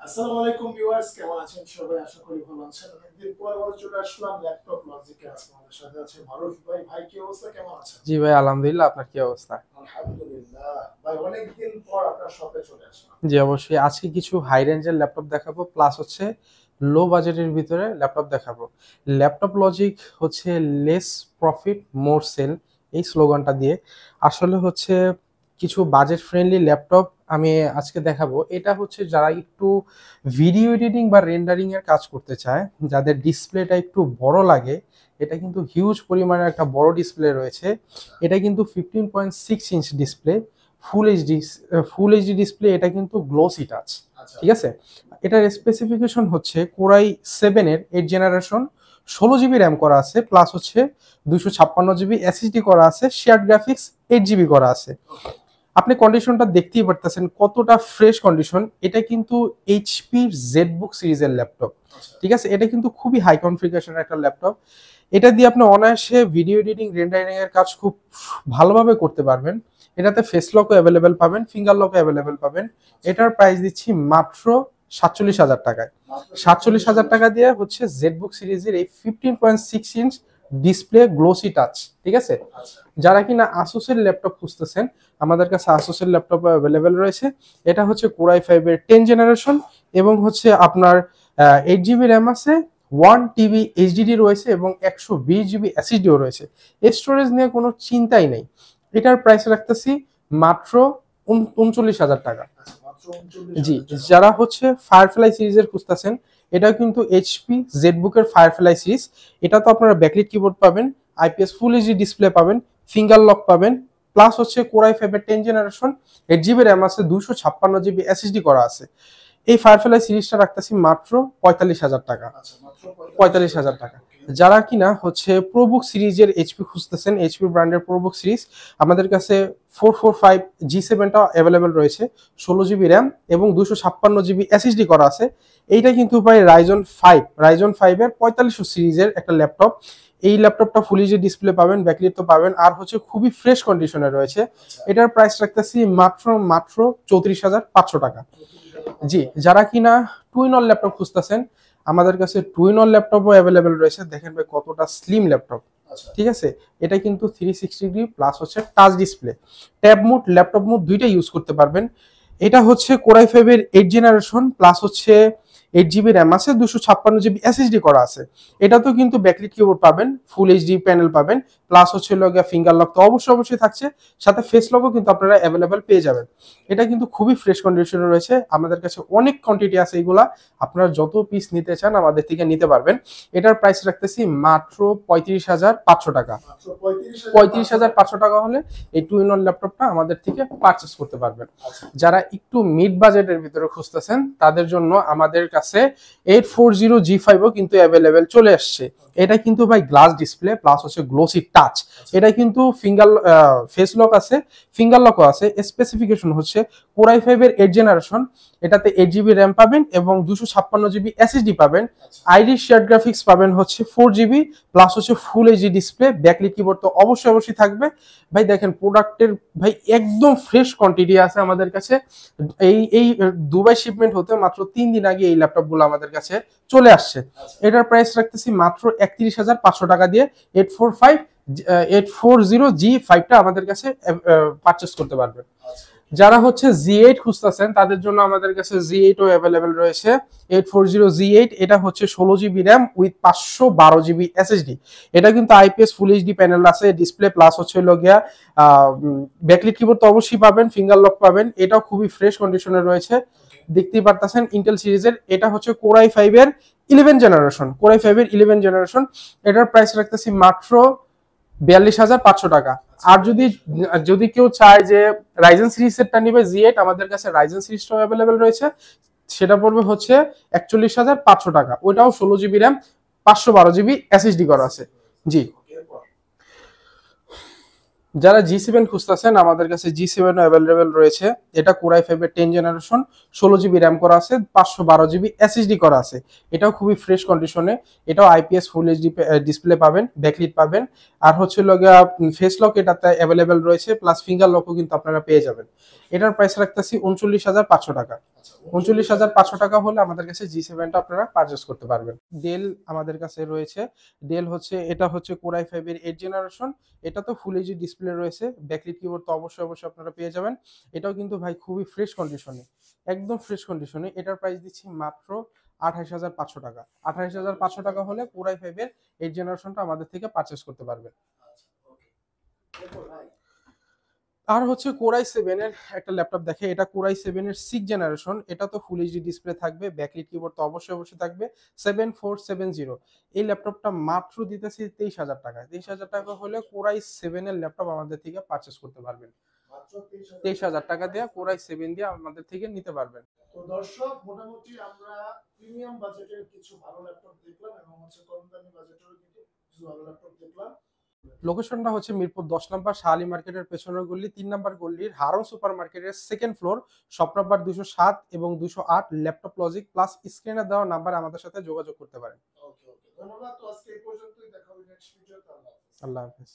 আসসালামু আলাইকুম ভিউয়ার্স, কেমন আছেন সবাই? আশা করি ভালো আছেন। অনেকদিন পর আবার চলে আসলাম ল্যাপটপ লজিকে। আজকে আমাদের সাথে আছে মারুফ ভাই। ভাই কি অবস্থা, কেমন আছেন? জি ভাই, আলহামদুলিল্লাহ। আপনার কি অবস্থা? আলহামদুলিল্লাহ। ভাই অনেকদিন পর আপনার শপে চলে আসলাম। জি অবশ্যই, আজকে কিছু হাই রেঞ্জের ল্যাপটপ দেখাবো, প্লাস হচ্ছে লো বাজেটের ভিতরে ল্যাপটপ দেখাবো। ল্যাপটপ লজিক হচ্ছে লেস প্রফিট মোর সেল, এই স্লোগানটা দিয়ে আসলে হচ্ছে কিছু বাজেট ফ্রেন্ডলি ল্যাপটপ আমি আজকে দেখাবো। এটা হচ্ছে যারা একটু ভিডিও এডিটিং বা রেন্ডারিং এর কাজ করতে চায়, যাদের ডিসপ্লেটা একটু বড় লাগে। এটা কিন্তু হিউজ পরিমাণের একটা বড় ডিসপ্লে রয়েছে। এটা কিন্তু 15.6 inch display, full HD display. এটা কিন্তু গ্লোসি টাচ, আচ্ছা। ঠিক আছে। এটার স্পেসিফিকেশন হচ্ছে কোরাই 7-এর 8 জেনারেশন, 16 জিবি র্যাম করা আছে, প্লাস হচ্ছে 256 জিবি এসএসডি করা আছে, শেয়ার গ্রাফিক্স 8 জিবি করা আছে। আপনি কন্ডিশনটা দেখতেই পারতেছেন কতটা ফ্রেশ কন্ডিশন। এটা কিন্তু এইচপির জেডবুক সিরিজের ল্যাপটপ, আচ্ছা। ঠিক আছে। এটা কিন্তু খুবই হাই কনফিগারেশনের একটা ল্যাপটপ। এটা দিয়ে আপনি অনায়াসে ভিডিও এডিটিং রেন্ডারিং এর কাজ খুব ভালোভাবে করতে পারবেন। এটাতে ফেস লকও অ্যাভেলেবেল পাবেন, ফিঙ্গার লকও অ্যাভেলেবেল পাবেন। এটার প্রাইস দিচ্ছি মাত্র 47,000 টাকায়। মাত্র 47,000 47,000 টাকা দিয়ে হচ্ছে জেডবুক সিরিজের এই 15.6 ইঞ্চ ডিসপ্লে গ্লোসি টাচ, ঠিক আছে। আচ্ছা। যারা কিনা আসুসের ল্যাপটপ খুঁজতেছেন, আমাদের কাছে আসুসের ল্যাপটপ অ্যাভেলেবেল রয়েছে। এটা হচ্ছে কোরাই 5-এর 10 জেনারেশন, এবং হচ্ছে আপনার 8 জিবি র্যাম আছে, 1 টিবি এইচডিডি রয়েছে, এবং 120 জিবি এসএসডিও রয়েছে। স্টোরেজ নিয়ে কোনো চিন্তাই নেই। এটার প্রাইস রাখতেছি মাত্র 39,000 টাকা। আচ্ছা, মাত্র জি, 39,000 টাকা। যারা হচ্ছে ফায়ারফ্লাই সিরিজের খুঁজতেছেন, এটাও কিন্তু এইচপি জেডবুকের ফায়ারফ্লাই সিরিজ। এটা তো আপনারা ব্যাকলিট কিবোর্ড পাবেন, আইপিএস ফুল এইচডি ডিসপ্লে পাবেন, ফিঙ্গার লক পাবেন, প্লাস হচ্ছে কোরাই 5-এর 10 জেনারেশন, 8 জিবি র্যাম আছে, 256 জিবি এসএসডি করা আছে। এই ফায়ারফ্লাই সিরিজটা রাখতেছি মাত্র 45,000 টাকা। আচ্ছা, মাত্র 45,000 টাকা। ওকে। যারা কিনা হচ্ছে প্রোবুক সিরিজের এইচপি খুঁজতেছেন, এইচপি ব্র্যান্ডের প্রোবুক সিরিজ, আমাদের কাছে 445 G7টা অ্যাভেলেবেল রয়েছে, 16 জিবি র্যাম এবং 256 জিবি এসএসডি করা আছে। এইটা কিন্তু ভাই রাইজন 5 এর 4500 সিরিজের একটা ল্যাপটপ। এই ল্যাপটপটা ফুল এইচডি ডিসপ্লে পাবেন, ব্যাকলিট তো পাবেন, আর হচ্ছে খুবই ফ্রেশ কন্ডিশনে রয়েছে। আচ্ছা, এটার প্রাইস রাখতেছি মাত্র 34,500 টাকা। জি, 34,500 টাকা। যারা কিনা টুইন অল ল্যাপটপ খুঁজতেছেন, আমাদের কাছে টুইন অল ল্যাপটপও অ্যাভেলেবেল রয়েছে। দেখেন ভাই কতটা স্লিম ল্যাপটপ, আচ্ছা। ঠিক আছে। এটা কিন্তু 360 ডিগ্রি প্লাস হচ্ছে touch display, tab mode, laptop mode দুইটা ইউজ করতে পারবেন। এটা হচ্ছে কোরাই 5-এর 8 জেনারেশন, প্লাস হচ্ছে 8 জিবি র্যাম আছে, 256 জিবি এসএসডি করা আছে। এটা তো কিন্তু ব্যাকলিট কিবোর্ড পাবেন, ফুল এইচডি প্যানেল পাবেন, প্লাস হচ্ছে লগা ফিঙ্গার লক তো অবশ্যই থাকছে, সাথে ফেস লকও কিন্তু আপনারা অ্যাভেলেবেল পেয়ে যাবেন। এটা কিন্তু খুবই ফ্রেশ কন্ডিশনে রয়েছে। আমাদের কাছে অনেক কোয়ান্টিটি আছে এগুলা, আপনারা যত পিস নিতে চান আমাদের থেকে নিতে পারবেন। এটার প্রাইস রাখতেছি মাত্র 35,500 টাকা। মাত্র 35,500 টাকা। 35,500 টাকা হলে এই টু ইন ওয়ান ল্যাপটপটা আমাদের থেকে পারচেস করতে পারবেন। আচ্ছা। যারা একটু মিড বাজেটের ভিতরে খুঁজতেছেন, তাদের জন্য আমাদের কাছে 840G5ও কিন্তু অ্যাভেলেবেল চলে আসছে। এটা কিন্তু ভাই গ্লাস ডিসপ্লে প্লাস হচ্ছে গ্লোসি টাচ। এটা কিন্তু ফিঙ্গার ফেস লক আছে, ফিঙ্গার লকও আছে। স্পেসিফিকেশন হচ্ছে কোরাই 5-এর 8 জেনারেশন, এটাতে 8 জিবি র্যাম পাবেন এবং 256 জিবি এসএসডি পাবেন। আচ্ছা। আইরিশ শেয়ার গ্রাফিক্স পাবেন হচ্ছে 4 জিবি, প্লাস হচ্ছে full HD display, backlit keyboard তো অবশ্যই থাকবে। ভাই দেখেন প্রোডাক্টের ভাই একদম ফ্রেশ কোয়ান্টিটি আছে আমাদের কাছে। এই দুবাই শিপমেন্ট হতে মাত্র 3 দিন আগে এই ল্যাপটপগুলো আমাদের কাছে চলে আসছে। আচ্ছা। এটার প্রাইস রাখতেছি মাত্র 31,500 টাকা দিয়ে। 840G5টা আমাদের কাছে পারচেস করতে পারবেন। আচ্ছা। যারা হচ্ছে জি8 খুঁজতেছেন, তাদের জন্য আমাদের কাছে জি8ও অ্যাভেলেবেল রয়েছে। 840G8, এটা হচ্ছে 16 GB RAM with 512 GB SSD. এটা কিন্তু আইপিএস ফুল এইচডি প্যানেল আছে, ডিসপ্লে প্লাস হচ্ছে লগিয়া ব্যাকলিট কিবোর্ড তো অবশ্যই পাবেন, ফিঙ্গার লক পাবেন। এটাও খুবই ফ্রেশ কন্ডিশনে রয়েছে, দেখতেই পারতেছেন ইন্টেল সিরিজের। এটা হচ্ছে কোরাই 5-এর 11 জেনারেশন। এটার প্রাইস রাখতেছি মাত্র 42,500 টাকা। আর যদি যদি কেউ চায় যে রাইজেন সিরিজেরটা নিবে জি8, আমাদের কাছে রাইজেন সিরিজটাও অ্যাভেলেবেল রয়েছে। সেটা পড়বে হচ্ছে 41,500 টাকা। ওটাও 16 জিবি র্যাম, 512 জিবি এসএসডি করা আছে। জি, যারা G7 খুঁজতেছেন আমাদের কাছে G7 অ্যাভেলেবেল রয়েছে। এটা কোরাই 5 এর 10 জেনারেশন, 16 জিবি র্যাম করা আছে, 512 জিবি এসএসডি করা আছে। এটাও খুবই ফ্রেশ কন্ডিশনে। এটাও আইপিএস ফুল এইচডি ডিসপ্লে পাবেন, ব্যাকলিট পাবেন, আর হচ্ছে লগিয়া ফেস লক এটাতে অ্যাভেলেবেল রয়েছে, প্লাস ফিঙ্গার লকও কিন্তু আপনারা পেয়ে যাবেন। এটার প্রাইস রাখতেছি 39,500 টাকা। আচ্ছা, 39,500 টাকা হলে আমাদের কাছে G7টা আপনারা পারচেস করতে পারবেন। ডেল আমাদের কাছে রয়েছে। ডেল হচ্ছে এটা হচ্ছে কোরাই 5 এর 8 জেনারেশন। এটা তো ফুল এইচডি ডিসপ্লে রয়েছে, ব্যাকলিট কিবোর্ড তো অবশ্যই আপনারা পেয়ে যাবেন। এটাও কিন্তু ভাই খুবই ফ্রেশ কন্ডিশনে, একদম ফ্রেশ কন্ডিশনে। এটার প্রাইস দিচ্ছি মাত্র 28,500 টাকা। 28,500 টাকা হলে কোরাই 5 এর 8 জেনারেশনটা আমাদের থেকে পারচেস করতে পারবেন। আচ্ছা, ওকে। এরপর ভাই, আর হচ্ছে কোরাই 7 এর একটা ল্যাপটপ দেখে, এটা কোরাই 7 এর 6 জেনারেশন। এটা তো ফুল এইচডি ডিসপ্লে থাকবে, ব্যাকলিট কিবোর্ড তো অবশ্যই থাকবে। 7470 এই ল্যাপটপটা মাত্র দিতেছি 23,000 টাকা। 23,000 টাকা হলে কোরাই 7 এর ল্যাপটপ আমাদের থেকে পারচেস করতে পারবেন। মাত্র 23,000 23,000 টাকা দিয়ে কোরাই 7 দিয়ে আমাদের থেকে নিতে পারবেন। তো দর্শক, মোটামুটি আমরা প্রিমিয়াম বাজেটের কিছু ভালো ল্যাপটপ দেখলাম এবং হচ্ছে কম দামি বাজেটেরও কিন্তু কিছু ভালো ল্যাপটপ দেখলাম। লোকেশনটা হচ্ছে মিরপুর 10 নম্বর শাহালি মার্কেটের পেছনের গলি, 3 নম্বর গলির হারন সুপার মার্কেটের সেকেন্ড ফ্লোর, শপ নাম্বার 207 এবং 208, ল্যাপটপ লজিক, প্লাস স্ক্রিনে দেওয়া নাম্বারে আমাদের সাথে যোগাযোগ করতে পারেন। ওকে, ওকে, ধন্যবাদ। তো আজকে এই পর্যন্তই, দেখা হবে নেক্সট ভিডিওতে। আল্লাহ হাফেজ। আল্লাহ হাফেজ।